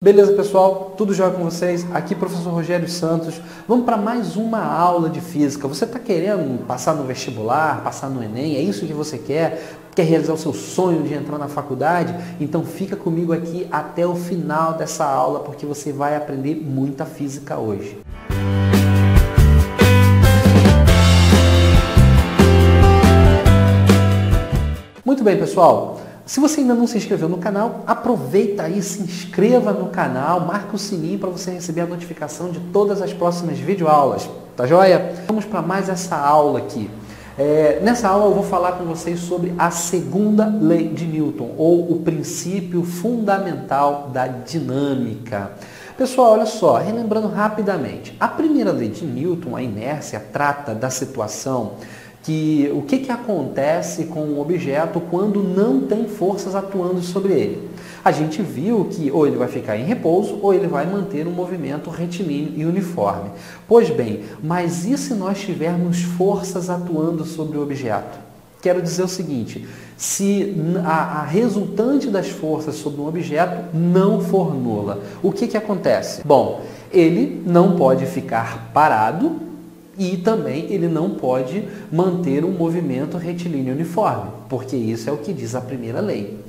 Beleza, pessoal? Tudo jóia com vocês? Aqui, professor Rogério Santos. Vamos para mais uma aula de física. Você está querendo passar no vestibular, passar no Enem? É isso que você quer? Quer realizar o seu sonho de entrar na faculdade? Então fica comigo aqui até o final dessa aula, porque você vai aprender muita física hoje. Muito bem, pessoal. Se você ainda não se inscreveu no canal, aproveita aí, se inscreva no canal, marque o sininho para você receber a notificação de todas as próximas videoaulas, tá joia? Vamos para mais essa aula aqui. Nessa aula eu vou falar com vocês sobre a segunda lei de Newton, ou o princípio fundamental da dinâmica. Pessoal, olha só, relembrando rapidamente, a primeira lei de Newton, a inércia, trata da situação o que acontece com um objeto quando não tem forças atuando sobre ele. A gente viu que ou ele vai ficar em repouso ou ele vai manter um movimento retilíneo e uniforme. Pois bem, mas e se nós tivermos forças atuando sobre o objeto? Quero dizer o seguinte, se a resultante das forças sobre um objeto não for nula, o que acontece? Bom, ele não pode ficar parado, e também ele não pode manter um movimento retilíneo uniforme, porque isso é o que diz a primeira lei.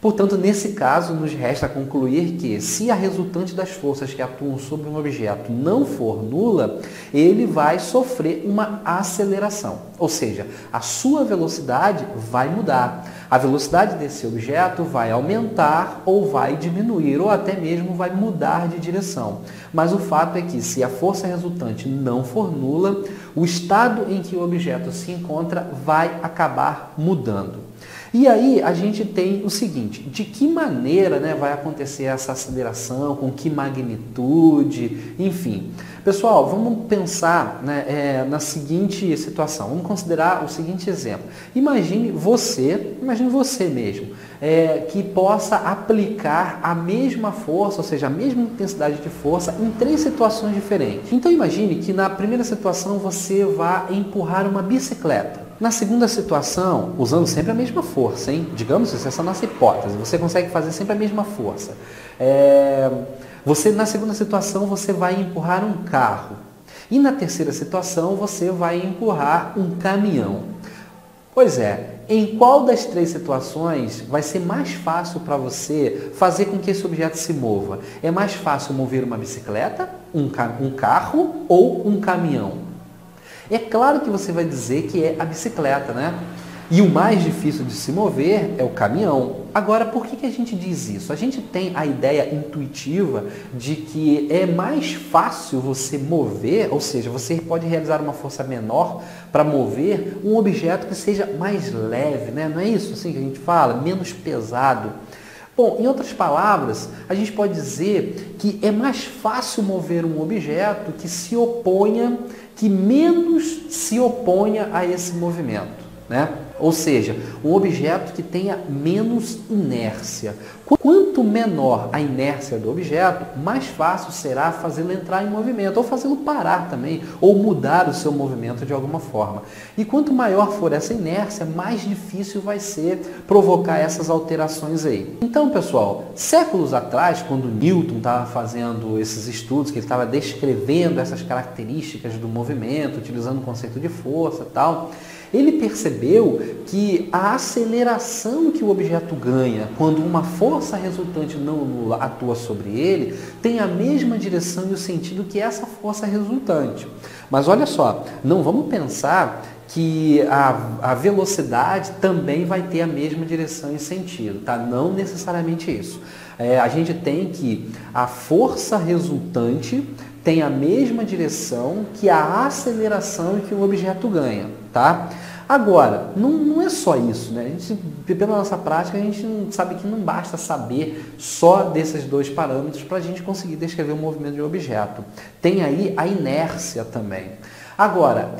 Portanto, nesse caso, nos resta concluir que, se a resultante das forças que atuam sobre um objeto não for nula, ele vai sofrer uma aceleração. Ou seja, a sua velocidade vai mudar. A velocidade desse objeto vai aumentar ou vai diminuir, ou até mesmo vai mudar de direção. Mas o fato é que, se a força resultante não for nula, o estado em que o objeto se encontra vai acabar mudando. E aí a gente tem o seguinte, de que maneira vai acontecer essa aceleração, com que magnitude, enfim. Pessoal, vamos pensar na seguinte situação, vamos considerar o seguinte exemplo. Imagine você mesmo, que possa aplicar a mesma força, ou seja, a mesma intensidade de força em 3 situações diferentes. Então imagine que na primeira situação você vai empurrar uma bicicleta. Na segunda situação, usando sempre a mesma força, hein? Digamos, essa é a nossa hipótese, você consegue fazer sempre a mesma força. Na segunda situação, você vai empurrar um carro. E na terceira situação, você vai empurrar um caminhão. Pois é, em qual das 3 situações vai ser mais fácil para você fazer com que esse objeto se mova? É mais fácil mover uma bicicleta, um carro ou um caminhão? É claro que você vai dizer que é a bicicleta, né? E o mais difícil de se mover é o caminhão. Agora, por que a gente diz isso? A gente tem a ideia intuitiva de que é mais fácil você mover, ou seja, você pode realizar uma força menor para mover um objeto que seja mais leve, né? Não é isso assim que a gente fala? Menos pesado. Bom, em outras palavras, a gente pode dizer que é mais fácil mover um objeto que menos se oponha a esse movimento, né? Ou seja, um objeto que tenha menos inércia. Quanto menor a inércia do objeto, mais fácil será fazê-lo entrar em movimento, ou fazê-lo parar também, ou mudar o seu movimento de alguma forma. E quanto maior for essa inércia, mais difícil vai ser provocar essas alterações aí. Então, pessoal, séculos atrás, quando Newton estava fazendo esses estudos, que ele estava descrevendo essas características do movimento, utilizando o conceito de força e tal, ele percebeu que a aceleração que o objeto ganha quando uma força resultante não nula atua sobre ele tem a mesma direção e o sentido que essa força resultante. Mas olha só, não vamos pensar que a velocidade também vai ter a mesma direção e sentido, tá? Não necessariamente isso. A gente tem que a força resultante tem a mesma direção que a aceleração que o objeto ganha, tá? Agora, não é só isso, né? Pela nossa prática, a gente sabe que não basta saber só desses 2 parâmetros para a gente conseguir descrever o movimento de um objeto. Tem aí a inércia também. Agora,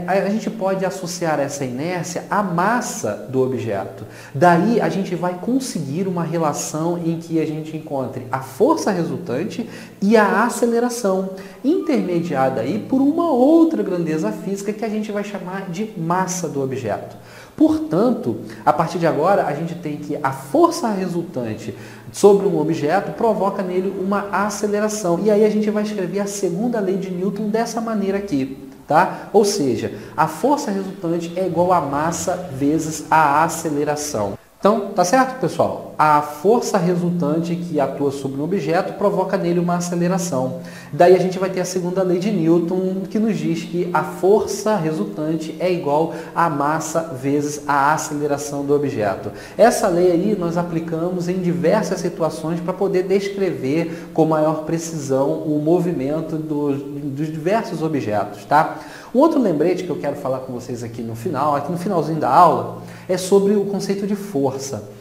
a gente pode associar essa inércia à massa do objeto. Daí a gente vai conseguir uma relação em que a gente encontre a força resultante e a aceleração, intermediada aí por uma outra grandeza física que a gente vai chamar de massa do objeto. Portanto, a partir de agora, a gente tem que a força resultante sobre um objeto provoca nele uma aceleração. E aí a gente vai escrever a segunda lei de Newton dessa maneira aqui. Tá? Ou seja, a força resultante é igual a massa vezes a aceleração. Então, tá certo, pessoal? A força resultante que atua sobre um objeto provoca nele uma aceleração. Daí a gente vai ter a segunda lei de Newton, que nos diz que a força resultante é igual a massa vezes a aceleração do objeto. Essa lei aí nós aplicamos em diversas situações para poder descrever com maior precisão o movimento dos diversos objetos, tá? Um outro lembrete que eu quero falar com vocês aqui no finalzinho da aula, é sobre o conceito de força.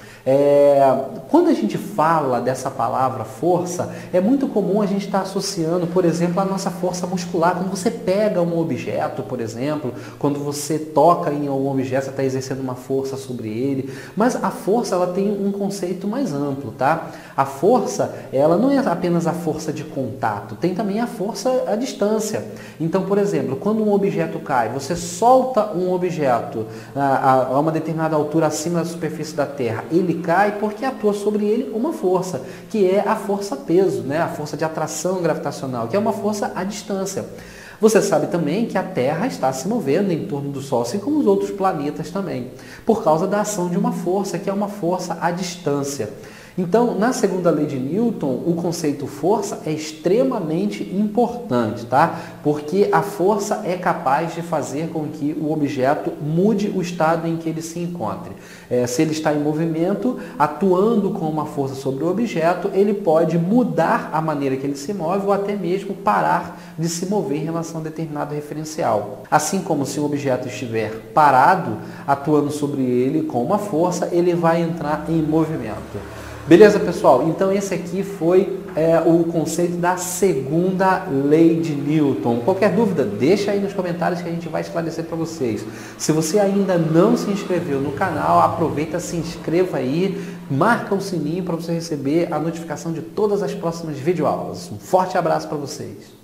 Quando a gente fala dessa palavra força, é muito comum a gente estar associando, por exemplo, a nossa força muscular. Quando você pega um objeto, por exemplo, quando você toca em um objeto, você está exercendo uma força sobre ele. Mas a força, ela tem um conceito mais amplo, tá? A força, ela não é apenas a força de contato, tem também a força à distância. Então, por exemplo, quando um objeto cai, você solta um objeto a uma determinada altura acima da superfície da Terra, ele cai porque atua sobre ele uma força, que é a força-peso, né? A força de atração gravitacional, que é uma força à distância. Você sabe também que a Terra está se movendo em torno do Sol, assim como os outros planetas também, por causa da ação de uma força, que é uma força à distância. Então, na segunda lei de Newton, o conceito força é extremamente importante, tá? Porque a força é capaz de fazer com que o objeto mude o estado em que ele se encontre. Se ele está em movimento, atuando com uma força sobre o objeto, ele pode mudar a maneira que ele se move ou até mesmo parar de se mover em relação a determinado referencial. Assim como se o objeto estiver parado, atuando sobre ele com uma força, ele vai entrar em movimento. Beleza, pessoal? Então esse aqui foi o conceito da segunda lei de Newton. Qualquer dúvida, deixa aí nos comentários que a gente vai esclarecer para vocês. Se você ainda não se inscreveu no canal, aproveita, se inscreva aí, marca o sininho para você receber a notificação de todas as próximas videoaulas. Um forte abraço para vocês.